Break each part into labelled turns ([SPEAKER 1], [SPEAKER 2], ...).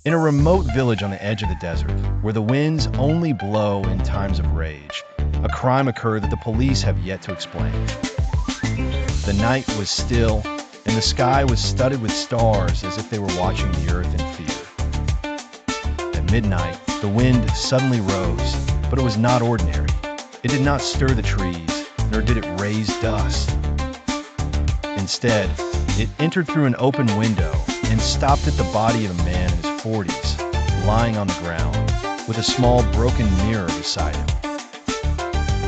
[SPEAKER 1] In a remote village on the edge of the desert, where the winds only blow in times of rage, a crime occurred that the police have yet to explain. The night was still, and the sky was studded with stars as if they were watching the earth in fear. At midnight, the wind suddenly rose, but it was not ordinary. It did not stir the trees, nor did it raise dust. Instead, it entered through an open window and stopped at the body of a man in his 40s, lying on the ground, with a small broken mirror beside him.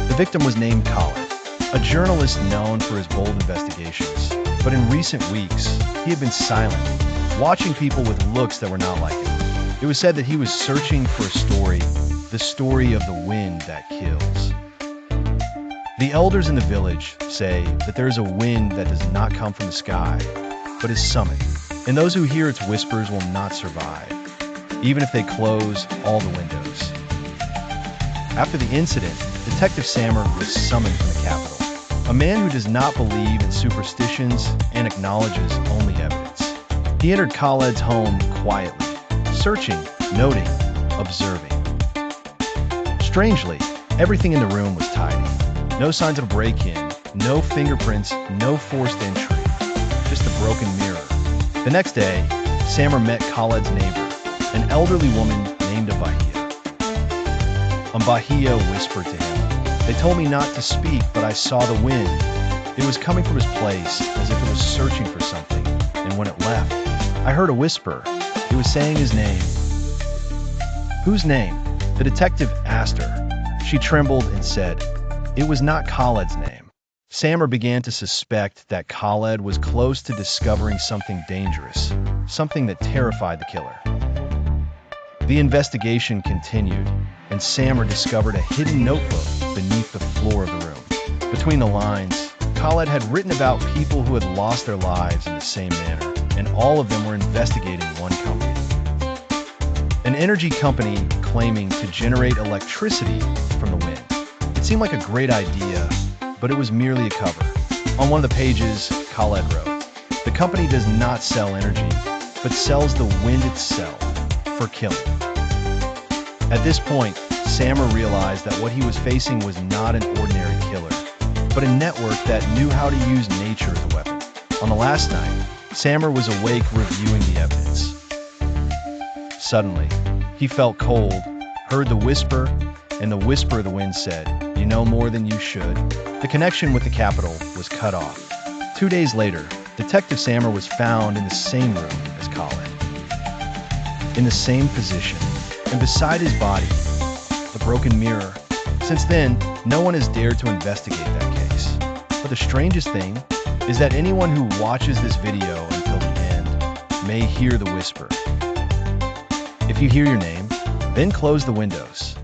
[SPEAKER 1] The victim was named Khaled, a journalist known for his bold investigations, but in recent weeks, he had been silent, watching people with looks that were not like him. It was said that he was searching for a story, the story of the wind that kills. The elders in the village say that there is a wind that does not come from the sky, but is summoned, and those who hear its whispers will not survive, even if they close all the windows. After the incident, Detective Sammer was summoned from the capital, a man who does not believe in superstitions and acknowledges only evidence. He entered Khaled's home quietly, searching, noting, observing. Strangely, everything in the room was tidy. No signs of a break-in, no fingerprints, no forced entry, just a broken mirror. The next day, Sammer met Khaled's neighbor, an elderly woman named Abahia. Abahia whispered to him, "They told me not to speak, but I saw the wind. It was coming from his place, as if it was searching for something, and when it left, I heard a whisper. It was saying his name." "Whose name?" The detective asked her. She trembled and said, "It was not Khaled's name." Sammer began to suspect that Khaled was close to discovering something dangerous, something that terrified the killer. The investigation continued, and Sammer discovered a hidden notebook beneath the floor of the room. Between the lines, Khaled had written about people who had lost their lives in the same manner, and all of them were investigating one company. An energy company claiming to generate electricity from the wind. It seemed like a great idea, but it was merely a cover. On one of the pages, Khaled wrote, "The company does not sell energy, but sells the wind itself for killing." At this point, Sammer realized that what he was facing was not an ordinary killer, but a network that knew how to use nature as a weapon. On the last night, Sammer was awake reviewing the evidence. Suddenly, he felt cold, heard the whisper, and the whisper of the wind said, "You know more than you should." The connection with the capital was cut off. 2 days later, Detective Sammer was found in the same room as Khaled, in the same position, and beside his body, the broken mirror. Since then, no one has dared to investigate that case. But the strangest thing is that anyone who watches this video until the end may hear the whisper. If you hear your name, then close the windows.